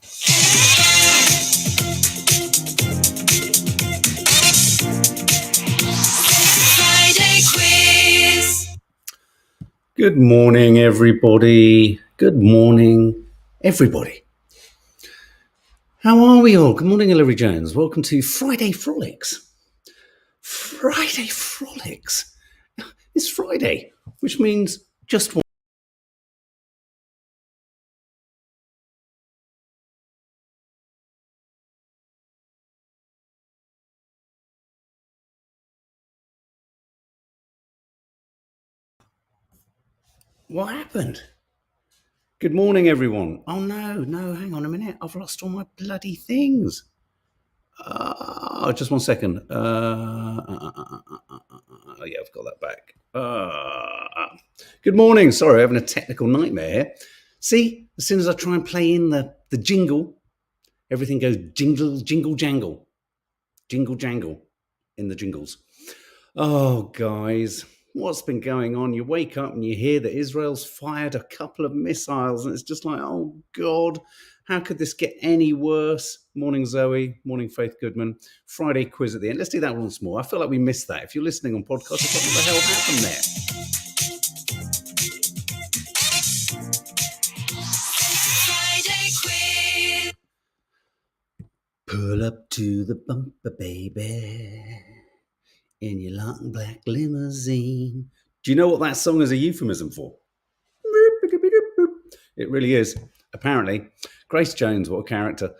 Friday quiz. Good morning, everybody. Good morning, everybody. How are we all? Good morning, Hilary Jones. Welcome to Friday Frolics. Friday Frolics. It's Friday, which means just one. What happened? Good morning, everyone. Oh, no, hang on a minute. I've lost all my bloody things. Just 1 second. Yeah, I've got that back. Good morning. Sorry, I'm having a technical nightmare here. See, as soon as I try and play in the jingle, everything goes jingle, jangle in the jingles. Oh, guys, what's been going on? You wake up and you hear that Israel's fired a couple of missiles, and it's just like, oh, God, how could this get any worse? Morning, Zoe. Morning, Faith Goodman. Friday quiz at the end. Let's do that once more. I feel like we missed that. If you're listening on podcast, what the hell happened there? Friday quiz. Pull up to the bumper, baby, in your long black limousine. Do you know what that song is a euphemism for? It really is, apparently. Grace Jones, what a character.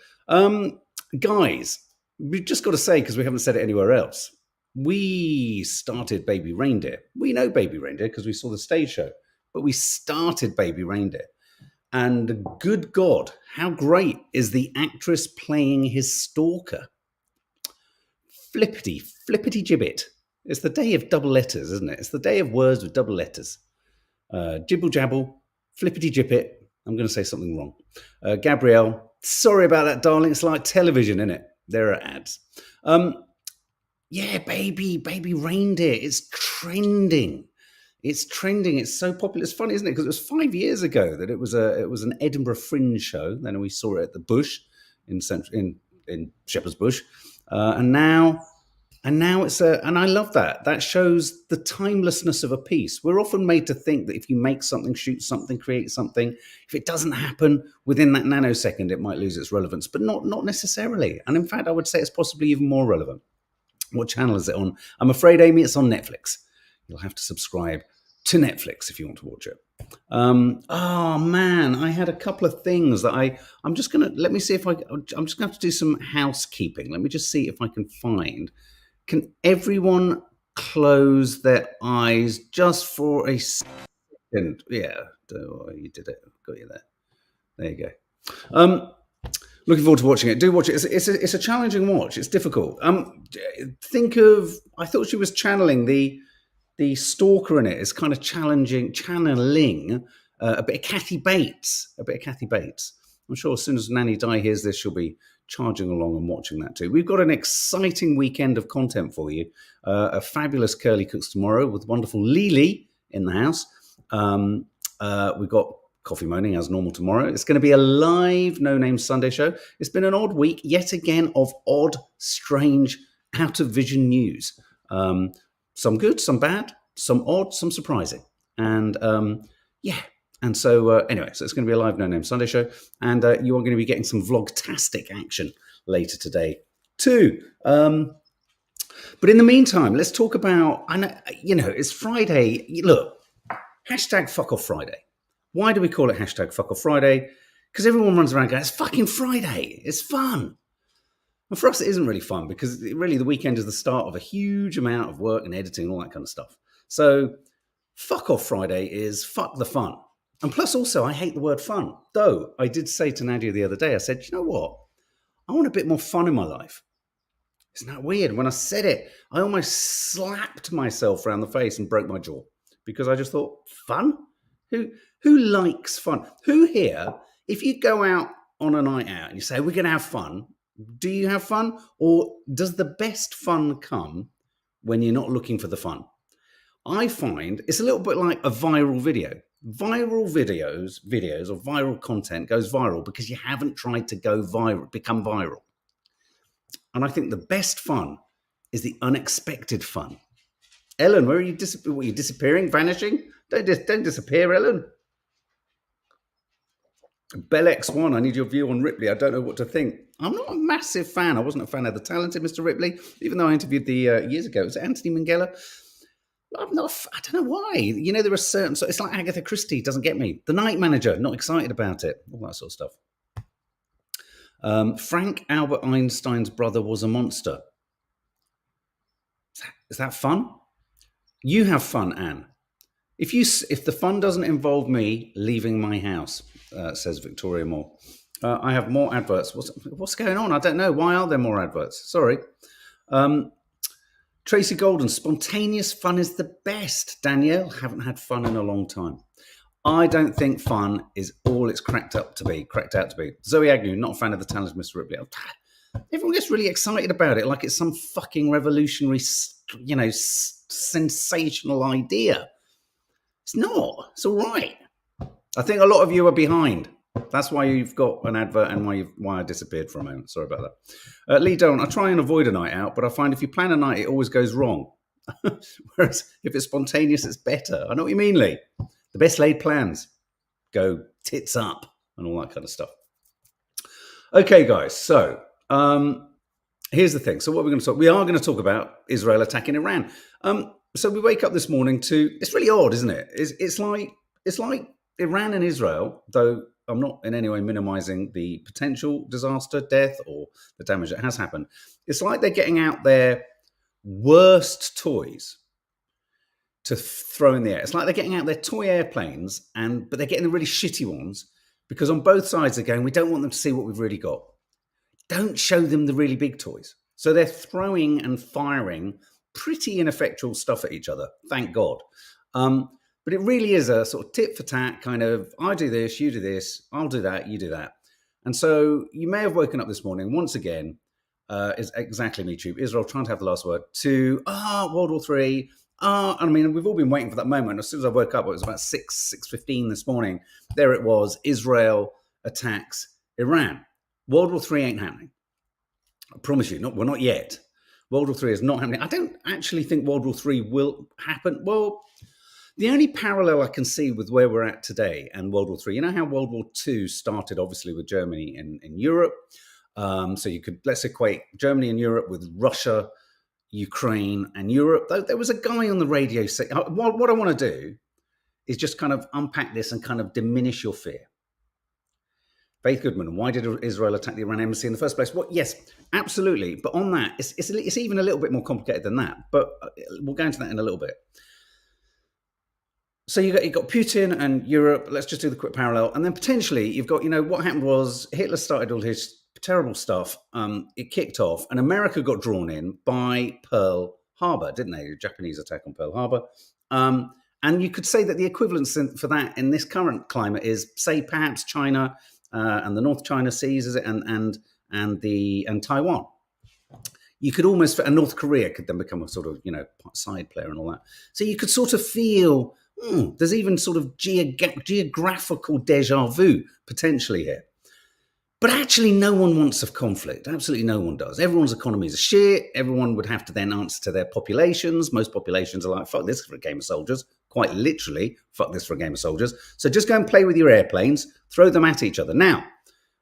Guys, we've just got to say, because we haven't said it anywhere else, we started Baby Reindeer. We know Baby Reindeer because we saw the stage show, but we started Baby Reindeer. And good God, how great is the actress playing his stalker? Flippity gibbet. It's the day of double letters, isn't it? It's the day of words with double letters. Jibble jabble, flippity jippet. I'm going to say something wrong. Gabrielle, sorry about that, darling. It's like television, isn't it? There are ads. Yeah, baby reindeer. It's trending. It's so popular. It's funny, isn't it? Because it was 5 years ago that it was an Edinburgh Fringe show. Then we saw it at the Bush in Shepherd's Bush, and now it's and I love that. That shows the timelessness of a piece. We're often made to think that if you make something, shoot something, create something, if it doesn't happen within that nanosecond, it might lose its relevance, but not necessarily. And in fact, I would say it's possibly even more relevant. What channel is it on? I'm afraid, Amy, it's on Netflix. You'll have to subscribe to Netflix if you want to watch it. Oh man, I had a couple of things that I'm just gonna let me see if I'm just gonna have to do some housekeeping. Let me just see if I can find. Can everyone close their eyes just for a second? Yeah, you did it. Got you there. There you go. Looking forward to watching it. Do watch it. It's a challenging watch. It's difficult. I thought she was channeling the stalker in it. Is kind of channeling a bit of Kathy Bates. I'm sure as soon as Nanny Di hears this, she'll be charging along and watching that too. We've got an exciting weekend of content for you. A fabulous Curly Cooks tomorrow with wonderful Lily in the house. We've got Coffee Moaning as normal tomorrow. It's going to be a live No Name Sunday show. It's been an odd week yet again of odd, strange, out of vision news. Some good, some bad, some odd, some surprising. And yeah. And so anyway, so it's going to be a live No Name Sunday show. And you are going to be getting some vlogtastic action later today too. But in the meantime, let's talk about, it's Friday. Look, hashtag fuck off Friday. Why do we call it hashtag fuck off Friday? Because everyone runs around going, it's fucking Friday. It's fun. And for us, it isn't really fun because really the weekend is the start of a huge amount of work and editing and all that kind of stuff. So fuck off Friday is fuck the fun. And plus also, I hate the word fun. Though I did say to Nadia the other day, I said, you know what? I want a bit more fun in my life. Isn't that weird? When I said it, I almost slapped myself around the face and broke my jaw because I just thought, fun? Who likes fun? Who here, if you go out on a night out and you say, we're going to have fun, do you have fun? Or does the best fun come when you're not looking for the fun? I find it's a little bit like a viral video. Viral videos or viral content goes viral because you haven't tried to become viral. And I think the best fun is the unexpected fun. Ellen, where are you? Are you disappearing, vanishing? Don't disappear, Ellen. Bell X1, I need your view on Ripley. I don't know what to think. I'm not a massive fan. I wasn't a fan of the talented Mr. Ripley, even though I interviewed the years ago. Was it Anthony Minghella? I don't know why. You know, there are certain. So it's like Agatha Christie doesn't get me. The Night Manager, not excited about it. All that sort of stuff. Frank Albert Einstein's brother was a monster. Is that fun? You have fun, Anne. If the fun doesn't involve me leaving my house, says Victoria Moore. I have more adverts. What's going on? I don't know. Why are there more adverts? Sorry. Tracy Golden, spontaneous fun is the best. Danielle, haven't had fun in a long time. I don't think fun is all it's cracked out to be. Zoe Agnew, not a fan of the talented Mr. Ripley. Everyone gets really excited about it like it's some fucking revolutionary, sensational idea. It's not. It's all right. I think a lot of you are behind. That's why you've got an advert and why I disappeared for a moment. Sorry about that. Lee Dolan, I try and avoid a night out, but I find if you plan a night, it always goes wrong. Whereas if it's spontaneous, it's better. I know what you mean, Lee. The best laid plans go tits up and all that kind of stuff. Okay, guys. So here's the thing. So what we're going to talk, we are going to talk about Israel attacking Iran. So we wake up this morning to, it's really odd, isn't it? It's like Iran and Israel, though I'm not in any way minimizing the potential disaster, death, or the damage that has happened. It's like they're getting out their worst toys to throw in the air. It's like they're getting out their toy airplanes, but they're getting the really shitty ones because on both sides they're going, we don't want them to see what we've really got. Don't show them the really big toys. So they're throwing and firing pretty ineffectual stuff at each other, thank God. But it really is a sort of tit for tat kind of, I do this, you do this, I'll do that, you do that. And so you may have woken up this morning, once again, is exactly me, Tube, Israel trying to have the last word, to, World War III. I mean, we've all been waiting for that moment. As soon as I woke up, it was about 6:15 this morning. There it was, Israel attacks Iran. World War III ain't happening. I promise you, we're not yet. World War III is not happening. I don't actually think World War III will happen. Well, the only parallel I can see with where we're at today and World War III, you know how World War II started obviously with Germany in Europe. So you could, let's equate Germany and Europe with Russia, Ukraine and Europe. There was a guy on the radio saying, what I want to do is just kind of unpack this and kind of diminish your fear. Faith Goodman, why did Israel attack the Iran embassy in the first place? Well, yes, absolutely. But on that, it's even a little bit more complicated than that. But we'll go into that in a little bit. So you got Putin and Europe. Let's just do the quick parallel. And then potentially you've got, what happened was Hitler started all his terrible stuff. It kicked off and America got drawn in by Pearl Harbor, didn't they? The Japanese attack on Pearl Harbor. And you could say that the equivalence for that in this current climate is, say, perhaps China and the North China Seas, is it, and Taiwan. You could almost, and North Korea could then become a sort of, side player and all that. So you could sort of feel, there's even sort of geographical deja vu potentially here. But actually no one wants a conflict. Absolutely no one does. Everyone's economies are shit. Everyone would have to then answer to their populations. Most populations are like, fuck this for a game of soldiers. Quite literally, fuck this for a game of soldiers. So just go and play with your airplanes, throw them at each other. Now,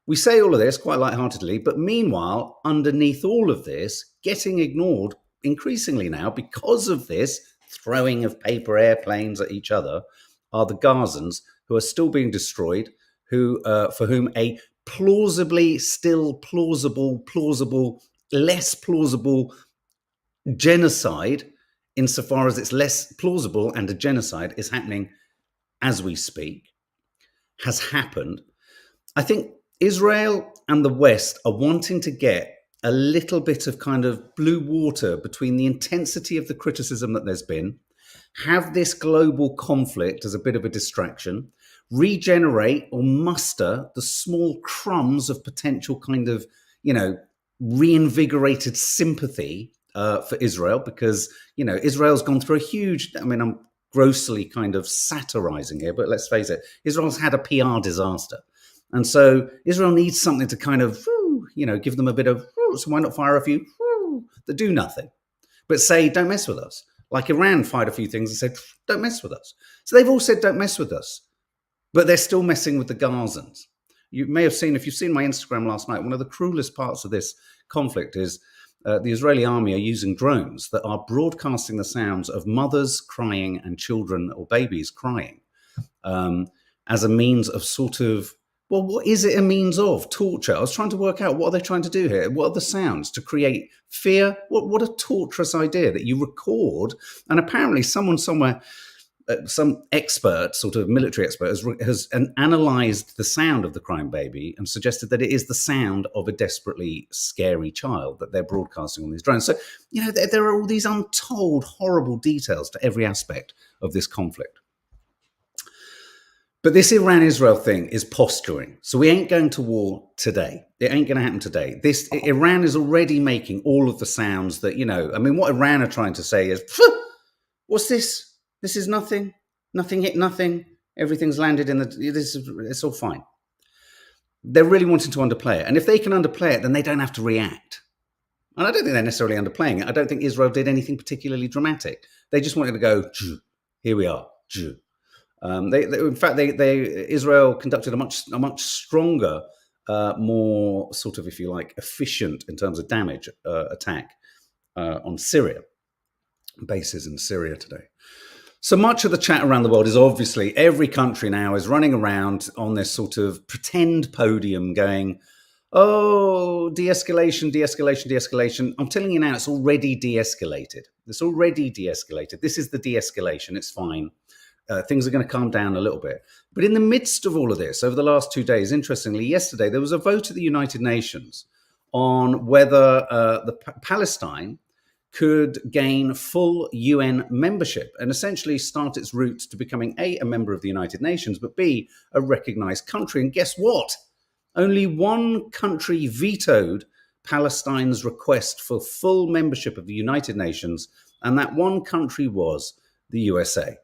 we say all of this quite lightheartedly, but meanwhile, underneath all of this, getting ignored increasingly now because of this throwing of paper airplanes at each other are the Gazans who are still being destroyed, for whom a less plausible genocide, insofar as it's less plausible and a genocide is happening as we speak, has happened. I think Israel and the West are wanting to get a little bit of kind of blue water between the intensity of the criticism that there's been, have this global conflict as a bit of a distraction, regenerate or muster the small crumbs of potential kind of, reinvigorated sympathy for Israel, because, Israel's gone through a huge, I'm grossly kind of satirizing here, but let's face it, Israel's had a PR disaster. And so Israel needs something to kind of, give them a bit of, so why not fire a few that do nothing, but say, don't mess with us. Like Iran fired a few things and said, don't mess with us. So they've all said, don't mess with us, but they're still messing with the Gazans. You may have seen, if you've seen my Instagram last night, one of the cruelest parts of this conflict is the Israeli army are using drones that are broadcasting the sounds of mothers crying and children or babies crying as a means of sort of, well, what is it a means of? Torture. I was trying to work out, what are they trying to do here? What are the sounds? To create fear? What a torturous idea that you record. And apparently someone somewhere, some expert, sort of military expert, has analysed the sound of the crying baby and suggested that it is the sound of a desperately scary child that they're broadcasting on these drones. So, there are all these untold, horrible details to every aspect of this conflict. But this Iran-Israel thing is posturing. So we ain't going to war today. It ain't going to happen today. Iran is already making all of the sounds that, what Iran are trying to say is, what's this? This is nothing. Nothing hit nothing. Everything's landed it's all fine. They're really wanting to underplay it. And if they can underplay it, then they don't have to react. And I don't think they're necessarily underplaying it. I don't think Israel did anything particularly dramatic. They just wanted to go, here we are. In fact, Israel conducted a much stronger, more sort of, if you like, efficient in terms of damage attack on Syria, bases in Syria today. So much of the chat around the world is obviously every country now is running around on this sort of pretend podium going, oh, de-escalation, de-escalation, de-escalation. I'm telling you now, it's already de-escalated. This is the de-escalation. It's fine. Things are going to calm down a little bit. But in the midst of all of this, over the last 2 days, interestingly, yesterday, there was a vote at the United Nations on whether Palestine could gain full UN membership and essentially start its route to becoming A, a member of the United Nations, but B, a recognized country. And guess what? Only one country vetoed Palestine's request for full membership of the United Nations, and that one country was the USA.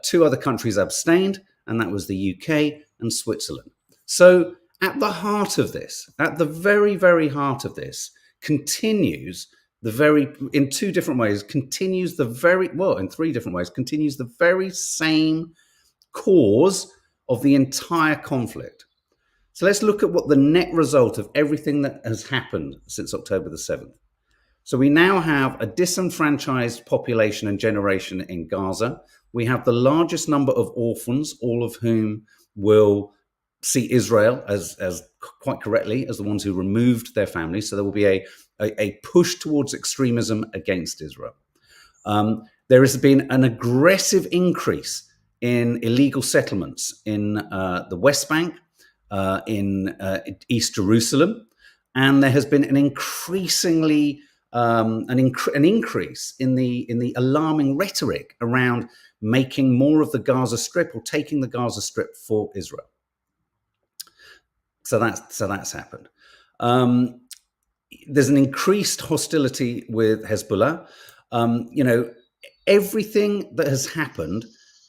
2 other countries abstained, and that was the UK and Switzerland. So at the heart of this, at the very, very heart of this, continues in 2 different ways, in 3 different ways, continues the very same cause of the entire conflict. So let's look at what the net result of everything that has happened since October the 7th. So we now have a disenfranchised population and generation in Gaza. We have the largest number of orphans, all of whom will see Israel as quite correctly as the ones who removed their families. So there will be a push towards extremism against Israel. There has been an aggressive increase in illegal settlements in the West Bank, in East Jerusalem, and there has been an increasingly an increase in the alarming rhetoric around making more of the Gaza Strip or taking the Gaza Strip for Israel. So that's happened. There's an increased hostility with Hezbollah. Everything that has happened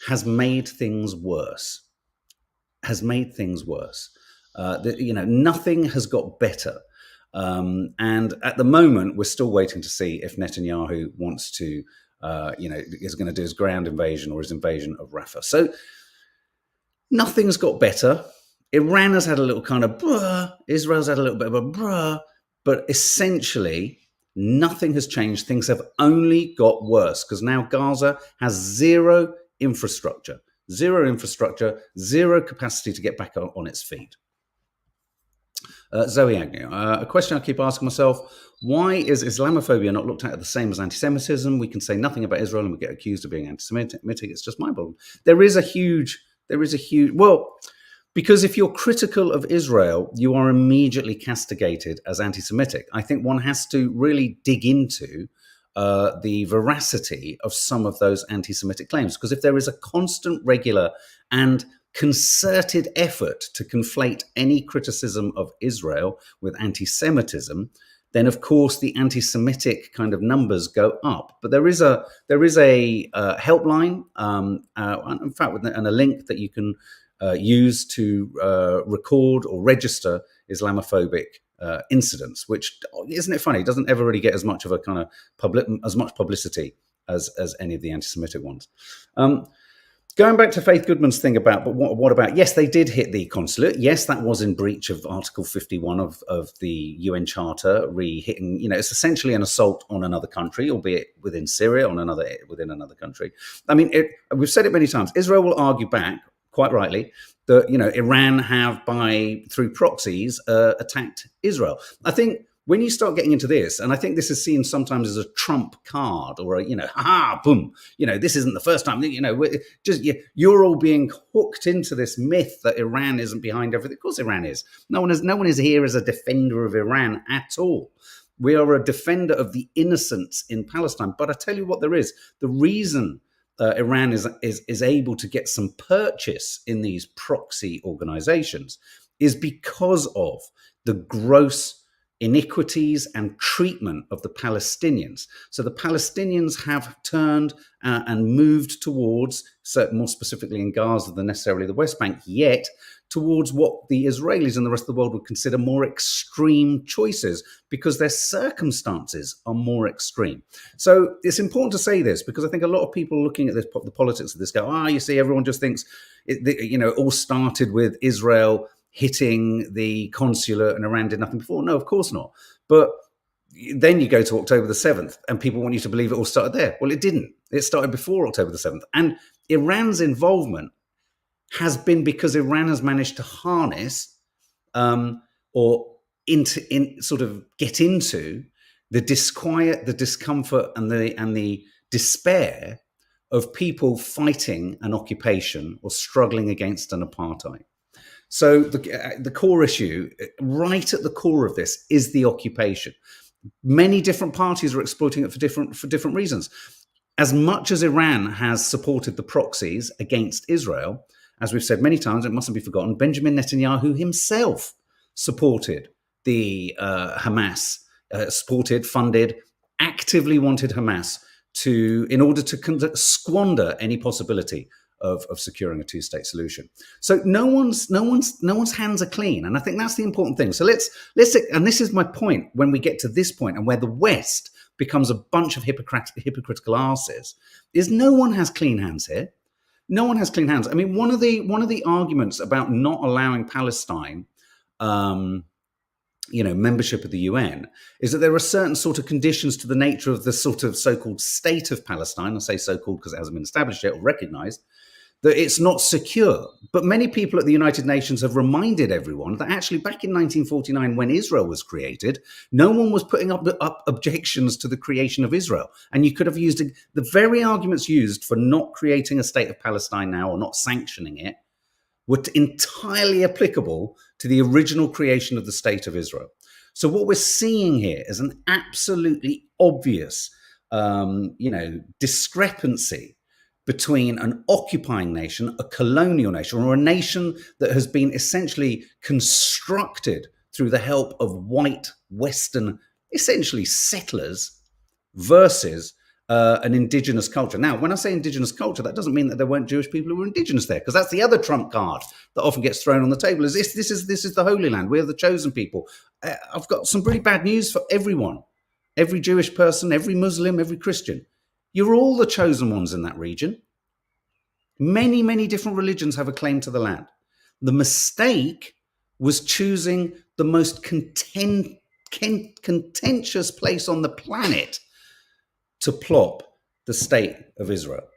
has made things worse. Nothing has got better. And at the moment, we're still waiting to see if Netanyahu wants to, is going to do his ground invasion or his invasion of Rafah. So nothing's got better. Iran has had a little kind of bruh. Israel's had a little bit of a bruh. But essentially, nothing has changed. Things have only got worse because now Gaza has zero infrastructure, zero capacity to get back on its feet. Zoe Agnew, a question I keep asking myself: why is Islamophobia not looked at the same as anti-Semitism? We can say nothing about Israel and we get accused of being anti-Semitic. It's just mind-boggling. There is a huge, because if you're critical of Israel, you are immediately castigated as anti-Semitic. I think one has to really dig into the veracity of some of those anti-Semitic claims, because if there is a constant, regular, and concerted effort to conflate any criticism of Israel with anti-Semitism, then of course the anti-Semitic kind of numbers go up. But there is a helpline, in fact, and a link that you can use to record or register Islamophobic incidents. Which, isn't it funny? It doesn't ever really get as much of a kind of much publicity as any of the anti-Semitic ones. Going back to Faith Goodman's thing about, but what about, yes, they did hit the consulate. Yes, that was in breach of Article 51 of the UN Charter, hitting, it's essentially an assault on another country, albeit within Syria, within another country. I mean, we've said it many times. Israel will argue back, quite rightly, that, Iran have, through proxies, attacked Israel. I think when you start getting into this, and I think this is seen sometimes as a trump card or boom, this isn't the first time, you're all being hooked into this myth that Iran isn't behind everything. Of course Iran is. No one is here as a defender of Iran at all. We are a defender of the innocents in Palestine. But I tell you what, there is. The reason Iran is able to get some purchase in these proxy organizations is because of the gross iniquities and treatment of the Palestinians. So the Palestinians have turned and moved towards, more specifically in Gaza than necessarily the West Bank yet, towards what the Israelis and the rest of the world would consider more extreme choices because their circumstances are more extreme. So it's important to say this because I think a lot of people looking at this, the politics of this go, you see, everyone just thinks, it all started with Israel hitting the consulate and Iran did nothing before. No, of course not. But then you go to October the 7th and people want you to believe it all started there. Well, it didn't. It started before October the 7th. And Iran's involvement has been because Iran has managed to harness sort of get into the disquiet, the discomfort and the despair of people fighting an occupation or struggling against an apartheid. So the core issue, right at the core of this, is the occupation. Many different parties are exploiting it for different reasons. As much as Iran has supported the proxies against Israel, as we've said many times, it mustn't be forgotten, Benjamin Netanyahu himself supported the Hamas, funded, actively wanted Hamas in order to squander any possibility of securing a two-state solution. So no one's hands are clean, and I think that's the important thing. So let's and this is my point when we get to this point and where the West becomes a bunch of hypocritical arses, is no one has clean hands here. No one has clean hands. I mean, one of the arguments about not allowing Palestine membership of the UN is that there are certain sort of conditions to the nature of the sort of so-called state of Palestine. I say so-called because it hasn't been established yet or recognized, that it's not secure. But many people at the United Nations have reminded everyone that actually back in 1949, when Israel was created, no one was putting up objections to the creation of Israel. And you could have used the very arguments used for not creating a state of Palestine now or not sanctioning it were entirely applicable to the original creation of the state of Israel. So what we're seeing here is an absolutely obvious, discrepancy between an occupying nation, a colonial nation, or a nation that has been essentially constructed through the help of white Western, essentially settlers, versus an indigenous culture. Now, when I say indigenous culture, that doesn't mean that there weren't Jewish people who were indigenous there, because that's the other trump card that often gets thrown on the table. Is this is the Holy Land? We're the chosen people. I've got some pretty bad news for everyone, every Jewish person, every Muslim, every Christian. You're all the chosen ones in that region. Many, many different religions have a claim to the land. The mistake was choosing the most contentious place on the planet to plop the state of Israel.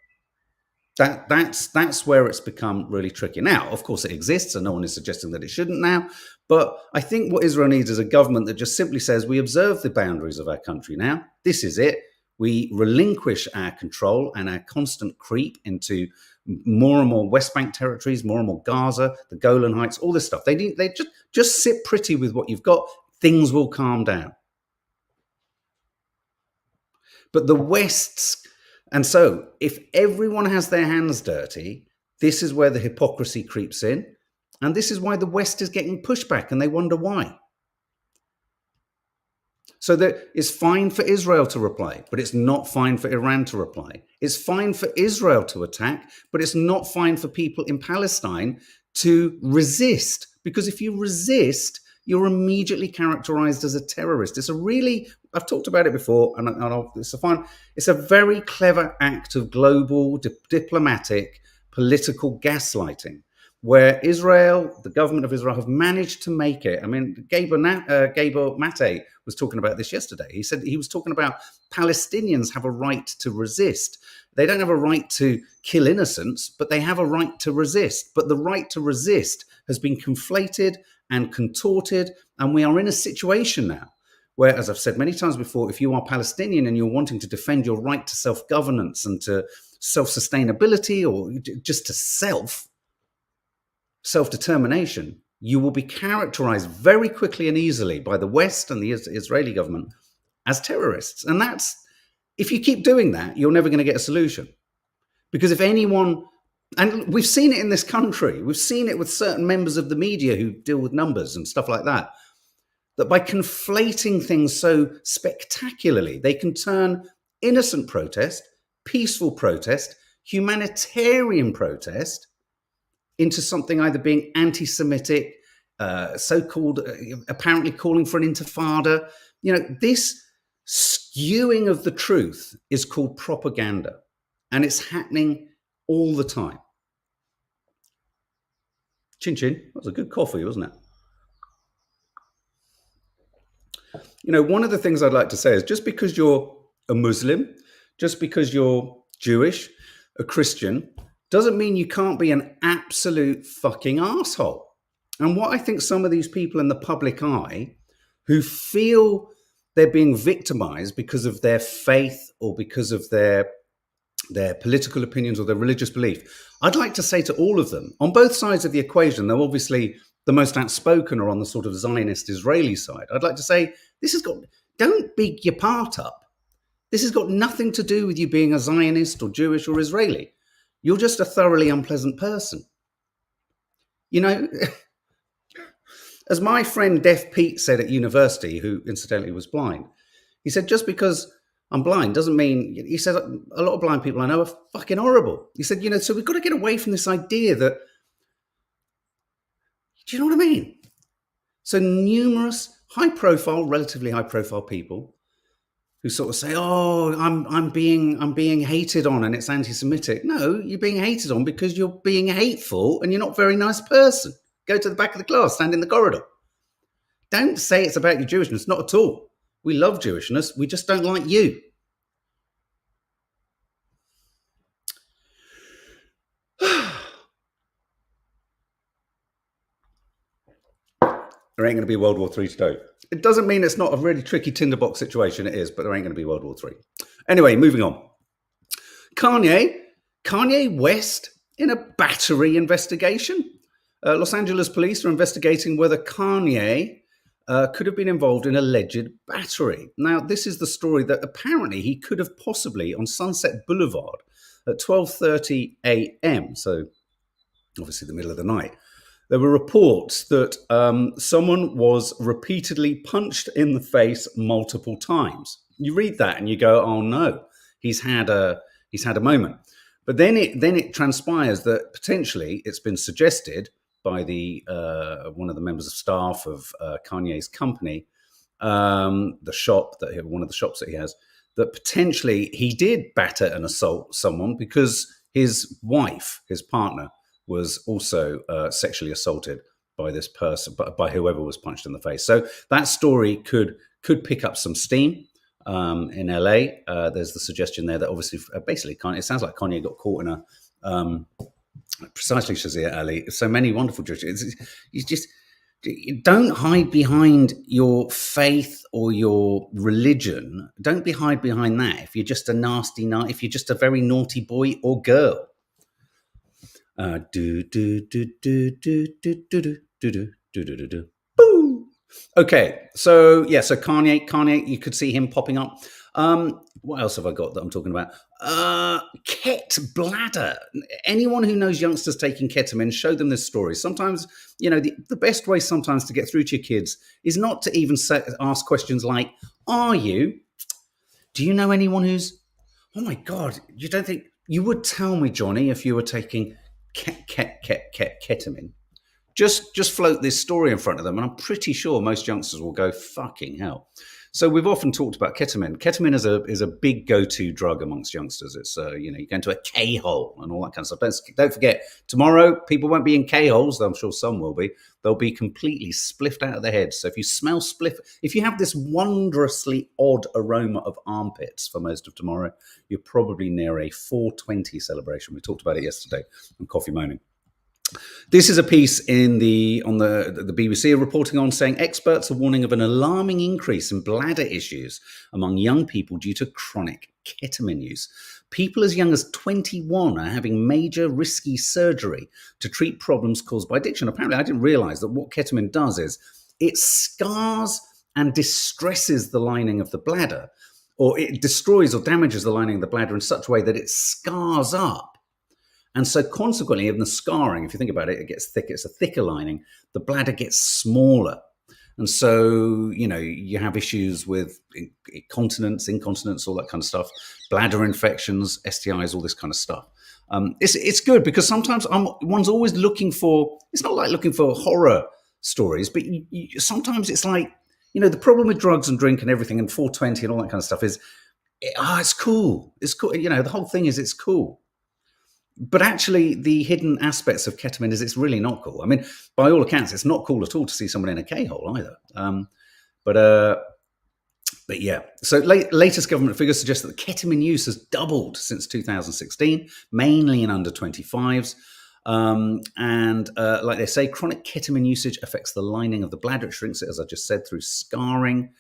That's where it's become really tricky. Now, of course, it exists, and no one is suggesting that it shouldn't now. But I think what Israel needs is a government that just simply says, we observe the boundaries of our country now. This is it. We relinquish our control and our constant creep into more and more West Bank territories, more and more Gaza, the Golan Heights, all this stuff. They just sit pretty with what you've got. Things will calm down. But the West's, and so if everyone has their hands dirty, this is where the hypocrisy creeps in. And this is why the West is getting pushback, and they wonder why. So that it's fine for Israel to reply, but it's not fine for Iran to reply. It's fine for Israel to attack, but it's not fine for people in Palestine to resist. Because if you resist, you're immediately characterized as a terrorist. It's a really, I've talked about it before, and it's a very clever act of global diplomatic political gaslighting, where Israel, the government of Israel, have managed to make it. I mean, Gabor Mate was talking about this yesterday. He said he was talking about Palestinians have a right to resist. They don't have a right to kill innocents, but they have a right to resist. But the right to resist has been conflated and contorted, and we are in a situation now where, as I've said many times before, if you are Palestinian and you're wanting to defend your right to self-governance and to self-sustainability or just to self-determination, you will be characterized very quickly and easily by the West and the Israeli government as terrorists. And that's, if you keep doing that, you're never going to get a solution. Because if anyone, and we've seen it in this country, we've seen it with certain members of the media who deal with numbers and stuff like that, that by conflating things so spectacularly, they can turn innocent protest, peaceful protest, humanitarian protest into something either being anti-Semitic, so-called, apparently calling for an intifada. You know, this skewing of the truth is called propaganda, and it's happening all the time. Chin chin, that was a good coffee, wasn't it? You know, one of the things I'd like to say is just because you're a Muslim, just because you're Jewish, a Christian, doesn't mean you can't be an absolute fucking arsehole. And what I think some of these people in the public eye who feel they're being victimized because of their faith or because of their political opinions or their religious belief, I'd like to say to all of them, on both sides of the equation, though obviously the most outspoken are on the sort of Zionist Israeli side, I'd like to say, don't big your part up. This has got nothing to do with you being a Zionist or Jewish or Israeli. You're just a thoroughly unpleasant person. You know, as my friend Deaf Pete said at university, who incidentally was blind, he said, just because I'm blind doesn't mean, he said, a lot of blind people I know are fucking horrible. He said, you know, so we've got to get away from this idea that, do you know what I mean? So numerous relatively high profile people who sort of say, oh, I'm being hated on and it's anti-Semitic. No, you're being hated on because you're being hateful and you're not a very nice person. Go to the back of the class, stand in the corridor. Don't say it's about your Jewishness, not at all. We love Jewishness, we just don't like you. There ain't going to be World War III today. It doesn't mean it's not a really tricky tinderbox situation. It is, but there ain't going to be World War III. Anyway, moving on. Kanye West in a battery investigation. Los Angeles police are investigating whether Kanye could have been involved in alleged battery. Now, this is the story that apparently he could have possibly on Sunset Boulevard at 12:30 a.m., so obviously the middle of the night. There were reports that someone was repeatedly punched in the face multiple times. You read that and you go, "Oh no, he's had a moment." But then it transpires that potentially it's been suggested by the one of the members of staff of Kanye's company, one of the shops that he has, that potentially he did batter and assault someone because his wife, his partner, was also sexually assaulted by this person, by whoever was punched in the face. So that story could pick up some steam in LA. There's the suggestion there that obviously, basically, it sounds like Kanye got caught in a precisely Shazia Ali. So many wonderful judges. You just don't hide behind your faith or your religion. Don't hide behind that. If you're just if you're just a very naughty boy or girl. Okay, so Kanye, you could see him popping up. What else have I got that I'm talking about? KET BLADDER. Anyone who knows youngsters taking ketamine, show them this story. Sometimes, the best way sometimes to get through to your kids is not to even ask questions like, Are you? Do you know anyone who's? Oh my God! You don't think you would tell me, Johnny, if you were taking ketamine? Just float this story in front of them, and I'm pretty sure most youngsters will go, fucking hell. So we've often talked about ketamine. Ketamine is a big go-to drug amongst youngsters. It's you go into a K-hole and all that kind of stuff. Don't forget, tomorrow people won't be in K-holes, though I'm sure some will be. They'll be completely spliffed out of their heads. So if you smell spliff, if you have this wondrously odd aroma of armpits for most of tomorrow, you're probably near a 420 celebration. We talked about it yesterday on Coffee Moaning. This is a piece on the BBC reporting on saying experts are warning of an alarming increase in bladder issues among young people due to chronic ketamine use. People as young as 21 are having major risky surgery to treat problems caused by addiction. Apparently, I didn't realize that what ketamine does is it scars and distresses the lining of the bladder, or it destroys or damages the lining of the bladder in such a way that it scars up. And so consequently, in the scarring, if you think about it, it gets thicker. It's a thicker lining. The bladder gets smaller. And so, you have issues with incontinence, all that kind of stuff, bladder infections, STIs, all this kind of stuff. It's good because sometimes one's always looking for, it's not like looking for horror stories, but sometimes it's like, the problem with drugs and drink and everything and 420 and all that kind of stuff is, it's cool. It's cool. The whole thing is it's cool. But actually, the hidden aspects of ketamine is it's really not cool. I mean, by all accounts, it's not cool at all to see someone in a K-hole either. But yeah. So latest government figures suggest that the ketamine use has doubled since 2016, mainly in under 25s. Like they say, chronic ketamine usage affects the lining of the bladder. It shrinks it, as I just said, through scarring.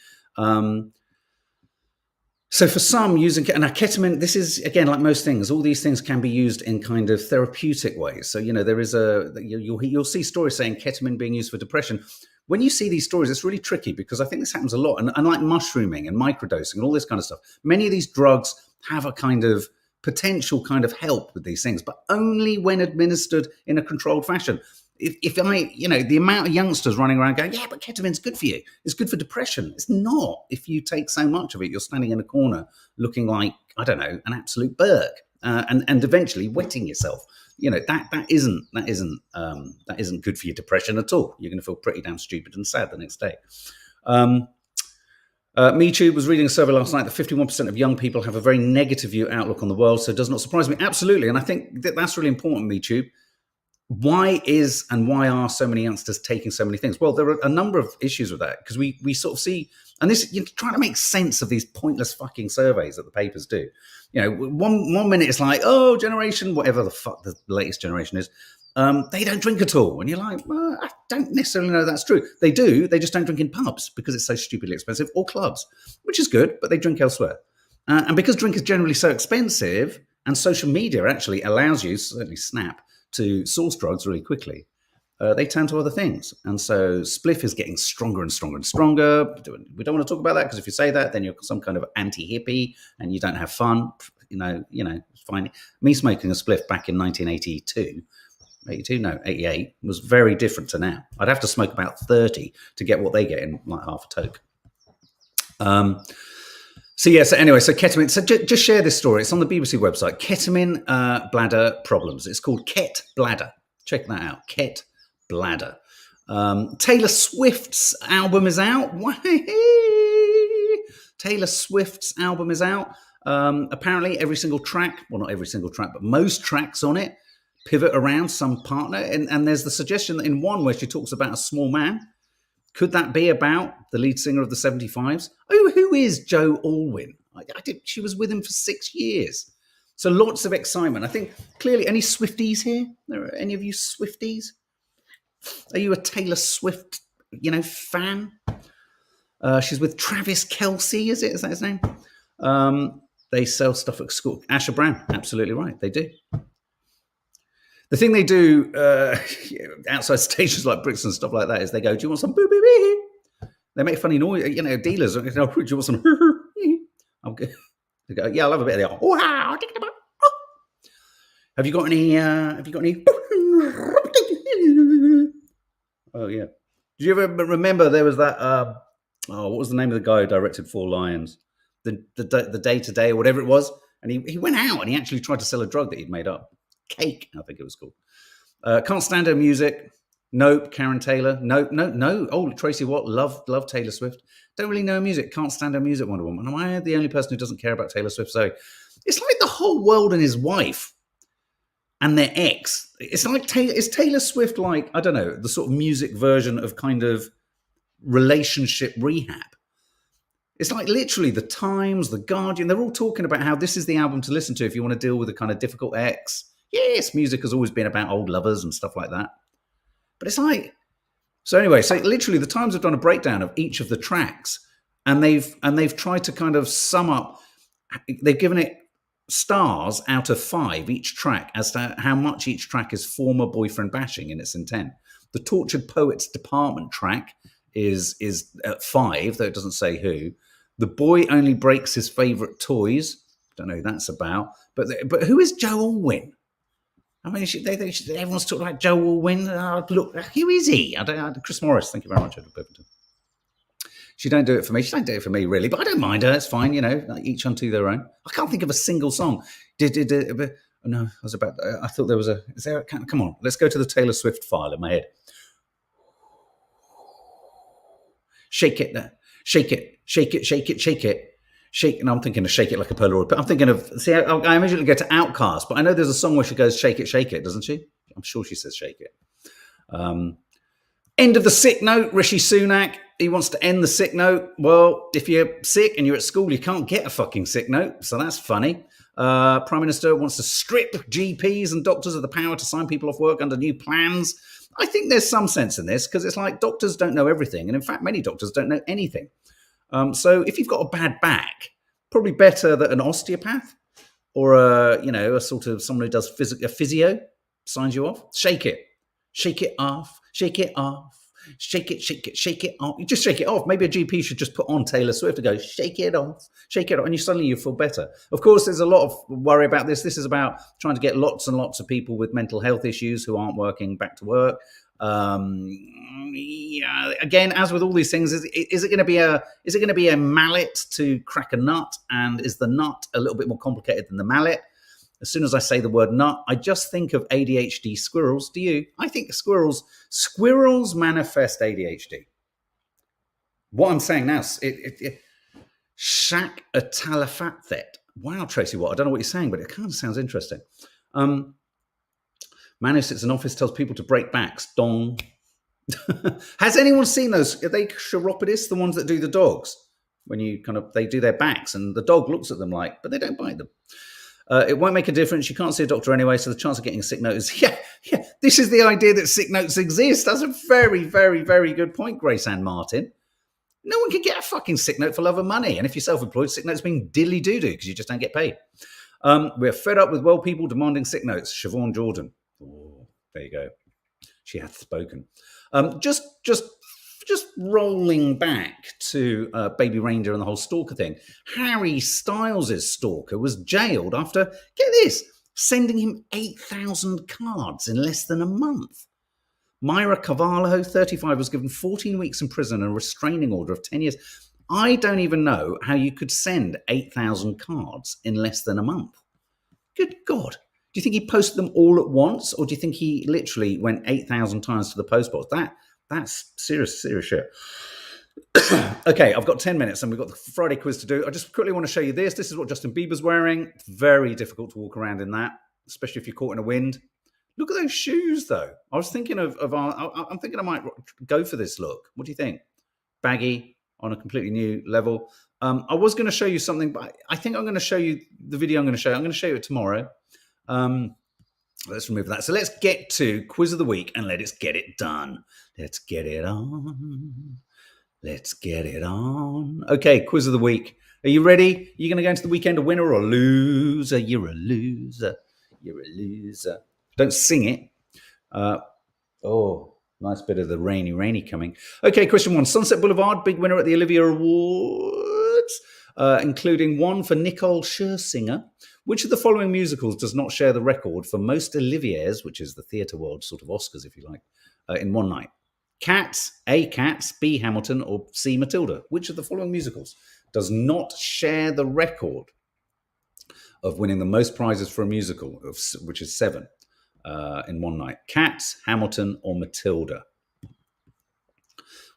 So for some, using ketamine, this is, again, like most things, all these things can be used in kind of therapeutic ways. So, there is you'll see stories saying ketamine being used for depression. When you see these stories, it's really tricky because I think this happens a lot. And like mushrooming and microdosing and all this kind of stuff, many of these drugs have a kind of potential kind of help with these things, but only when administered in a controlled fashion. If the amount of youngsters running around going, yeah, but ketamine's good for you. It's good for depression. It's not. If you take so much of it, you're standing in a corner looking like, I don't know, an absolute berg, and eventually wetting yourself. That isn't good for your depression at all. You're going to feel pretty damn stupid and sad the next day. Me Too was reading a survey last night that 51% of young people have a very negative outlook on the world. So it does not surprise me. Absolutely. And I think that's really important, Me Too. Why are so many youngsters taking so many things? Well, there are a number of issues with that because we sort of see, and this, you're trying to make sense of these pointless fucking surveys that the papers do. One minute it's like, oh, generation, whatever the fuck the latest generation is, they don't drink at all. And you're like, well, I don't necessarily know that's true. They do. They just don't drink in pubs because it's so stupidly expensive, or clubs, which is good, but they drink elsewhere. And because drink is generally so expensive, and social media actually allows you, certainly Snap, to source drugs really quickly, they turn to other things. And so spliff is getting stronger and stronger and stronger. We don't want to talk about that because if you say that, then you're some kind of anti-hippie and you don't have fun. It's fine. Me smoking a spliff back in 88 was very different to now. I'd have to smoke about 30 to get what they get in like half a toke. So ketamine. So just share this story. It's on the BBC website. Ketamine bladder problems. It's called KET Bladder. Check that out. KET Bladder. Taylor Swift's album is out. Taylor Swift's album is out. Apparently every single track, well, not every single track, but most tracks on it pivot around some partner. And there's the suggestion that in one where she talks about a small man. Could that be about the lead singer of the 75s? Oh, who is Joe Alwyn? She was with him for 6 years. So lots of excitement. I think clearly, any Swifties here? Any of you Swifties? Are you a Taylor Swift, fan? She's with Travis Kelce, is it? Is that his name? They sell stuff at school. Asher Brown, absolutely right. They do. The thing they do outside stations like Brixton and stuff like that is they go, do you want some boo-boo-bee? They make funny noise, dealers. Do you want some? I'm good. They go, yeah, I love a bit of the, wow. Have you got any? Oh, yeah. Do you ever remember there was that Oh, what was the name of the guy who directed Four Lions? The Day to Day or whatever it was. And he went out and he actually tried to sell a drug that he'd made up. Cake, I think it was called. Can't stand her music. Nope. Karen Taylor. Nope. No. Oh, Tracy Watt. Love Taylor Swift. Don't really know her music. Can't stand her music, Wonder Woman. Am I the only person who doesn't care about Taylor Swift? So it's like the whole world and his wife and their ex. It's like is Taylor Swift like, I don't know, the sort of music version of kind of relationship rehab? It's like literally the Times, the Guardian, they're all talking about how this is the album to listen to if you want to deal with a kind of difficult ex. Yes, music has always been about old lovers and stuff like that. But it's like, so anyway, so literally the Times have done a breakdown of each of the tracks and they've tried to kind of sum up, they've given it stars out of 5 each track as to how much each track is former boyfriend bashing in its intent. The Tortured Poets Department track is at 5, though it doesn't say who. The Boy Only Breaks His Favorite Toys. Don't know who that's about. But who is Joe Alwyn? I mean, everyone's talking about Joe Alwyn. Look, who is he? Chris Morris. Thank you very much, Edward Bivington. She don't do it for me. She don't do it for me, really. But I don't mind her. It's fine, you know. Each unto their own. I can't think of a single song. No, I was about. I thought there was a. Is there? Come on, let's go to the Taylor Swift file in my head. Shake it, shake it, shake it, shake it, shake it. Shake, and I'm thinking of Shake It Like a Polaroid. But I'm thinking of, see, I immediately go to Outcast, but I know there's a song where she goes, shake it, doesn't she? I'm sure she says shake it. End of the sick note, Rishi Sunak. He wants to end the sick note. Well, if you're sick and you're at school, you can't get a fucking sick note. So that's funny. Prime Minister wants to strip GPs and doctors of the power to sign people off work under new plans. I think there's some sense in this because it's like doctors don't know everything. And in fact, many doctors don't know anything. So if you've got a bad back, probably better that an osteopath or a sort of someone who does a physio signs you off. Shake it off, shake it off, shake it off. You just shake it off. Maybe a GP should just put on Taylor Swift and go, shake it off, and you feel better. Of course, there's a lot of worry about this. This is about trying to get lots and lots of people with mental health issues who aren't working back to work. Again, as with all these things, is it going to be a mallet to crack a nut? And is the nut a little bit more complicated than the mallet? As soon as I say the word nut, I just think of ADHD squirrels. Do you? I think squirrels manifest ADHD. What I'm saying now, Shaq a Talafathet. Wow, Tracy, what? I don't know what you're saying, but it kind of sounds interesting. Man who sits in office tells people to break backs. Dong. Has anyone seen those? Are they chiropodists, the ones that do the dogs? When they do their backs and the dog looks at them like, but they don't bite them. It won't make a difference. You can't see a doctor anyway, so the chance of getting a sick note is, yeah. This is the idea that sick notes exist. That's a very, very, very good point, Grace Ann Martin. No one can get a fucking sick note for love of money. And if you're self-employed, sick notes mean dilly-doo-doo because you just don't get paid. We're fed up with well people demanding sick notes. Siobhan Jordan. Oh, there you go. She hath spoken. Just rolling back to Baby Reindeer and the whole stalker thing. Harry Styles' stalker was jailed after, get this, sending him 8,000 cards in less than a month. Myra Carvalho, 35, was given 14 weeks in prison and a restraining order of 10 years. I don't even know how you could send 8,000 cards in less than a month. Good God. Do you think he posted them all at once, or do you think he literally went 8,000 times to the post box? That's serious shit. Okay, I've got 10 minutes and we've got the Friday quiz to do. I just quickly want to show you this. This is what Justin Bieber's wearing. It's very difficult to walk around in that, especially if you're caught in a wind. Look at those shoes, though. I was thinking I'm thinking I might go for this look. What do you think? Baggy on a completely new level. I was going to show you something, but I think I'm going to show you the video I'm going to show you. I'm going to show you it tomorrow. Let's remove that. So let's get to quiz of the week and let's get it done. Let's get it on. Let's get it on. Okay, quiz of the week. Are you ready? Are you going to go into the weekend a winner or a loser? You're a loser. You're a loser. Don't sing it. Nice bit of the rainy coming. Okay, question 1. Sunset Boulevard, big winner at the Olivia Awards, including one for Nicole Scherzinger. Which of the following musicals does not share the record for most Oliviers, which is the theatre world sort of Oscars, if you like, in one night? Cats, A. Cats, B. Hamilton, or C. Matilda? Which of the following musicals does not share the record of winning the most prizes for a musical, which is 7 in one night? Cats, Hamilton, or Matilda?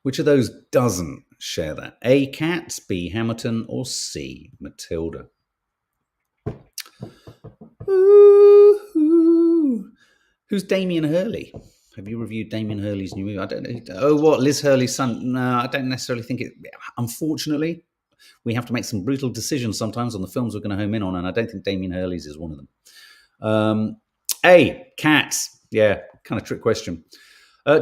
Which of those doesn't share that? A. Cats, B. Hamilton, or C. Matilda? Ooh. Who's Damien Hurley? Have you reviewed Damien Hurley's new movie? I don't know. Oh, what? Liz Hurley's son? No, I don't necessarily think it. Unfortunately, we have to make some brutal decisions sometimes on the films we're going to home in on, and I don't think Damien Hurley's is one of them. A. Cats. Yeah, kind of trick question.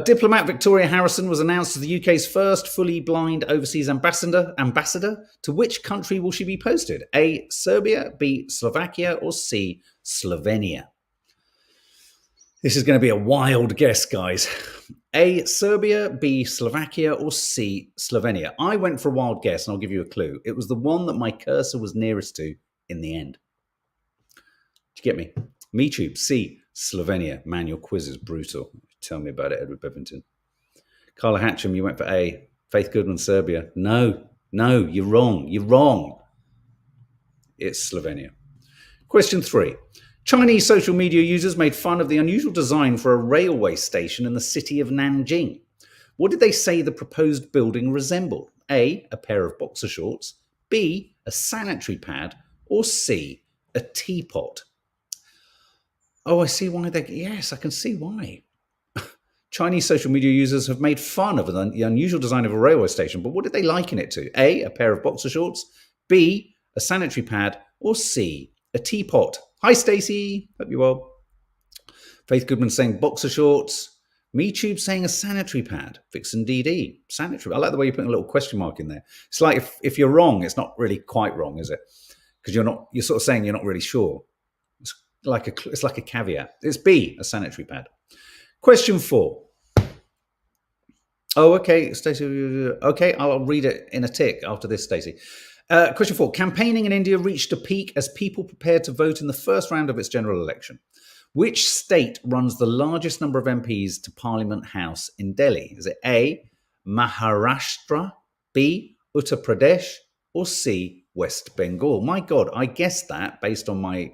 Diplomat Victoria Harrison was announced as the UK's first fully blind overseas ambassador. To which country will she be posted? A. Serbia, B. Slovakia, or C. Slovenia? This is going to be a wild guess, guys. A. Serbia, B. Slovakia, or C. Slovenia? I went for a wild guess, and I'll give you a clue. It was the one that my cursor was nearest to in the end. Did you get me? MeTube, C. Slovenia. Man, your quiz is brutal. Tell me about it, Edward Bevington. Carla Hatcham, you went for A. Faith Goodman, Serbia. No, you're wrong. You're wrong. It's Slovenia. Question 3. Chinese social media users made fun of the unusual design for a railway station in the city of Nanjing. What did they say the proposed building resembled? A. A pair of boxer shorts. B. A sanitary pad. Or C. A teapot. Oh, I see why they... Yes, I can see why. Chinese social media users have made fun of the unusual design of a railway station, but what did they liken it to? A. A pair of boxer shorts. B. A sanitary pad. Or C. A teapot. Hi, Stacey. Hope you're well. Faith Goodman saying boxer shorts. MeTube saying a sanitary pad. Vixen DD. Sanitary. I like the way you're putting a little question mark in there. It's like if you're wrong, it's not really quite wrong, is it? Because you're sort of saying you're not really sure. It's like a caveat. It's B, a sanitary pad. Question 4. Oh, okay, Stacey. Okay, I'll read it in a tick after this, Stacey. Question 4. Campaigning in India reached a peak as people prepared to vote in the first round of its general election. Which state runs the largest number of MPs to Parliament House in Delhi? Is it A, Maharashtra, B, Uttar Pradesh, or C, West Bengal? My God, I guessed that based on my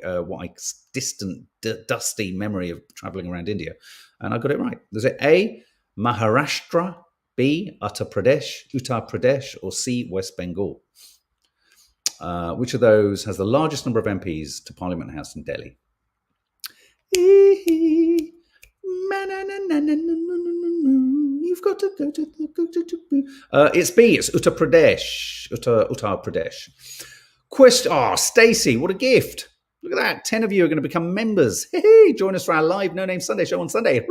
distant, dusty memory of traveling around India, and I got it right. Is it A, Maharashtra, B, Uttar Pradesh, or C, West Bengal? Which of those has the largest number of MPs to Parliament House in Delhi? You've got to go to the... it's B. It's Uttar Pradesh. Uttar Pradesh. Question. Oh, Stacey, what a gift! Look at that. 10 of you are going to become members. Hey, join us for our live No Name Sunday show on Sunday.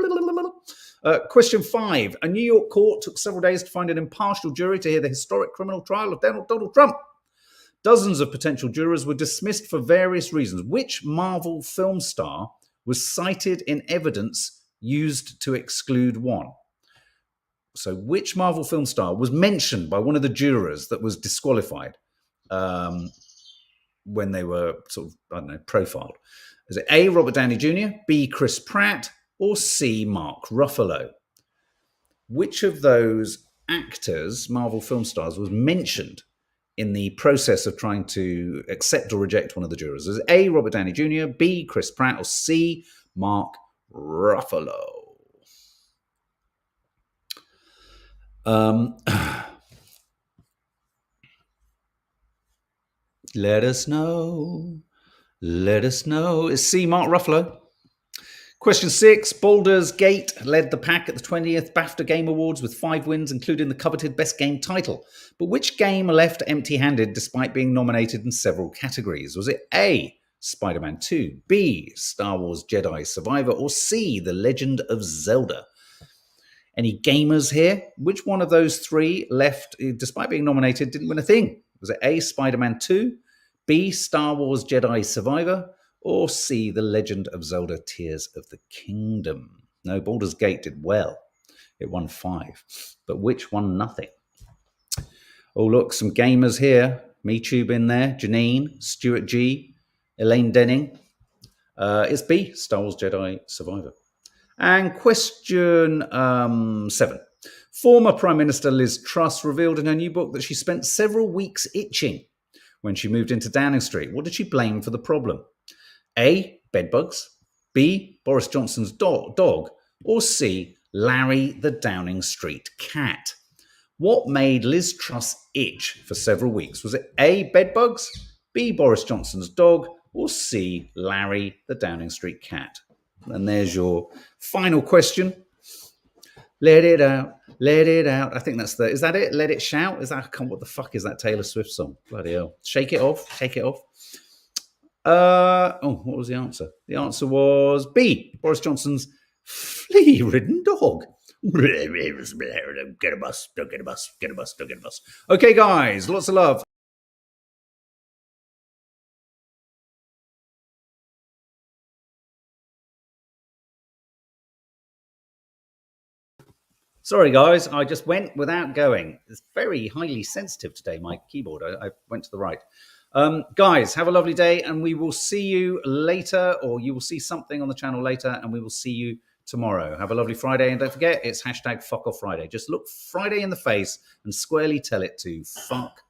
Question 5. A New York court took several days to find an impartial jury to hear the historic criminal trial of Donald Trump. Dozens of potential jurors were dismissed for various reasons. Which Marvel film star was cited in evidence used to exclude one? So which Marvel film star was mentioned by one of the jurors that was disqualified when they were profiled? Is it A, Robert Downey Jr., B, Chris Pratt, or C, Mark Ruffalo? Which of those actors, Marvel film stars, was mentioned in the process of trying to accept or reject one of the jurors? Is A, Robert Downey Jr., B, Chris Pratt, or C, Mark Ruffalo? Let us know. Is C, Mark Ruffalo? Question 6. Baldur's Gate led the pack at the 20th BAFTA Game Awards with 5 wins, including the coveted Best Game title. But which game left empty-handed despite being nominated in several categories? Was it A, Spider-Man 2, B, Star Wars Jedi Survivor, or C, The Legend of Zelda? Any gamers here? Which one of those 3 left, despite being nominated, didn't win a thing? Was it A, Spider-Man 2, B, Star Wars Jedi Survivor, or C, The Legend of Zelda Tears of the Kingdom? No, Baldur's Gate did well. It won 5. But which won nothing? Oh, look, some gamers here. MeTube in there. Janine, Stuart G, Elaine Denning. It's B, Star Wars Jedi Survivor. And question 7. Former Prime Minister Liz Truss revealed in her new book that she spent several weeks itching when she moved into Downing Street. What did she blame for the problem? A. Bedbugs. B. Boris Johnson's dog. Or C. Larry the Downing Street cat. What made Liz Truss itch for several weeks? Was it A. Bedbugs, B. Boris Johnson's dog, or C. Larry the Downing Street cat? And there's your final question. Let it out, let it out. I think that's is that it? Let it shout? Is that, what the fuck is that Taylor Swift song? Bloody hell. Shake it off, shake it off. What was the answer? The answer was B. Boris Johnson's flea-ridden dog. Get a bus, don't get a bus, get a bus, don't get a bus. Okay, guys, lots of love. Sorry, guys, I just went without going. It's very highly sensitive today, my keyboard. I went to the right. Guys, have a lovely day, and we will see you later, or you will see something on the channel later, and we will see you tomorrow. Have a lovely Friday, and don't forget, it's #FuckOffFriday. Just look Friday in the face and squarely tell it to fuck